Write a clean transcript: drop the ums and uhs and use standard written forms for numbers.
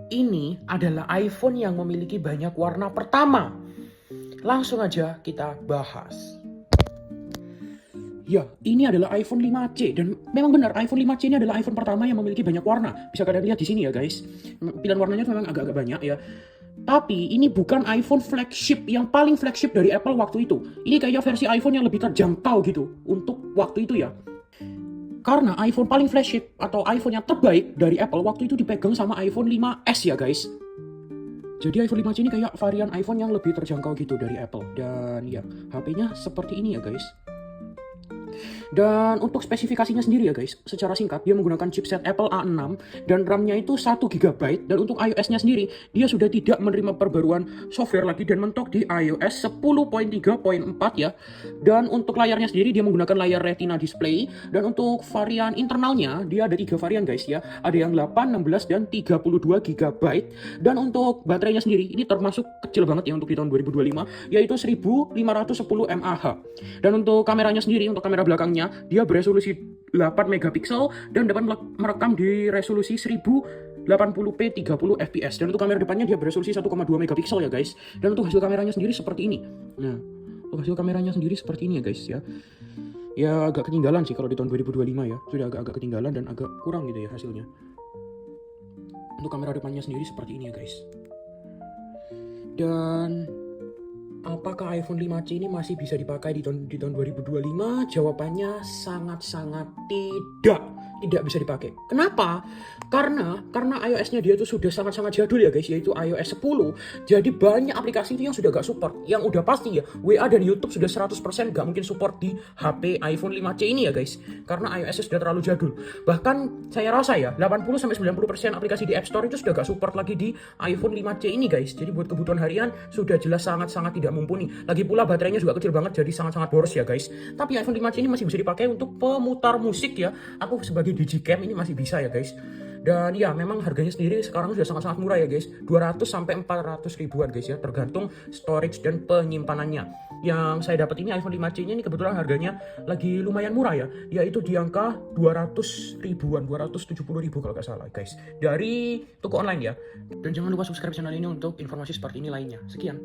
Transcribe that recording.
Ini adalah iPhone yang memiliki banyak warna pertama. Langsung aja kita bahas. Ya, ini adalah iPhone 5C dan memang benar iPhone 5C ini adalah iPhone pertama yang memiliki banyak warna. Bisa kalian lihat di sini ya guys. Pilihan warnanya memang agak-agak banyak ya. Tapi ini bukan iPhone flagship yang paling flagship dari Apple waktu itu. Ini kayak versi iPhone yang lebih terjangkau gitu untuk waktu itu ya. Karena iPhone paling flagship atau iPhone yang terbaik dari Apple waktu itu dipegang sama iPhone 5S ya guys. Jadi iPhone 5C ini kayak varian iPhone yang lebih terjangkau gitu dari Apple. Dan ya, HP-nya seperti ini ya guys. Dan untuk spesifikasinya sendiri ya guys, secara singkat dia menggunakan chipset Apple A6 dan RAM-nya itu 1 GB. Dan untuk iOS-nya sendiri, dia sudah tidak menerima perbaruan software lagi dan mentok di iOS 10.3.4 ya. Dan untuk layarnya sendiri dia menggunakan layar Retina display. Dan untuk varian internalnya dia ada 3 varian guys ya. Ada yang 8, 16 dan 32 GB. Dan untuk baterainya sendiri ini termasuk kecil banget ya untuk di tahun 2025, yaitu 1510 mAh. Dan untuk kameranya sendiri, untuk kamera belakangnya dia beresolusi 8 megapiksel dan dapat merekam di resolusi 1080p 30 fps. Dan untuk kamera depannya dia beresolusi 1,2 megapiksel ya guys. Dan untuk hasil kameranya sendiri seperti ini. Nah, untuk hasil kameranya sendiri seperti ini ya guys ya. Ya agak ketinggalan sih kalau di tahun 2025 ya. Sudah agak ketinggalan dan agak kurang gitu ya hasilnya. Untuk kamera depannya sendiri seperti ini ya guys. Dan apakah iPhone 5C ini masih bisa dipakai di tahun 2025? Jawabannya sangat-sangat tidak. Tidak bisa dipakai. Kenapa? Karena iOS-nya dia tuh sudah sangat-sangat jadul ya guys, yaitu iOS 10. Jadi banyak aplikasi itu yang sudah gak support. Yang udah pasti ya, WA dan YouTube sudah 100% gak mungkin support di HP iPhone 5C ini ya guys. Karena iOS-nya sudah terlalu jadul. Bahkan saya rasa ya, 80-90% aplikasi di App Store itu sudah gak support lagi di iPhone 5C ini guys. Jadi buat kebutuhan harian sudah jelas sangat-sangat tidak mumpuni. Lagi pula baterainya juga kecil banget, jadi sangat-sangat boros ya guys. Tapi iPhone 5C ini masih bisa dipakai untuk pemutar musik ya. Aku sebagai Digicam ini masih bisa ya guys. Dan ya memang harganya sendiri sekarang sudah sangat-sangat murah ya guys. 200 sampai 400 ribuan guys ya, tergantung storage dan penyimpanannya. Yang saya dapat ini iPhone 5C-nya ini kebetulan harganya lagi lumayan murah ya, yaitu di angka 200 ribuan, 270 ribu kalau nggak salah guys, dari toko online ya. Dan jangan lupa subscribe channel ini untuk informasi seperti ini lainnya. Sekian.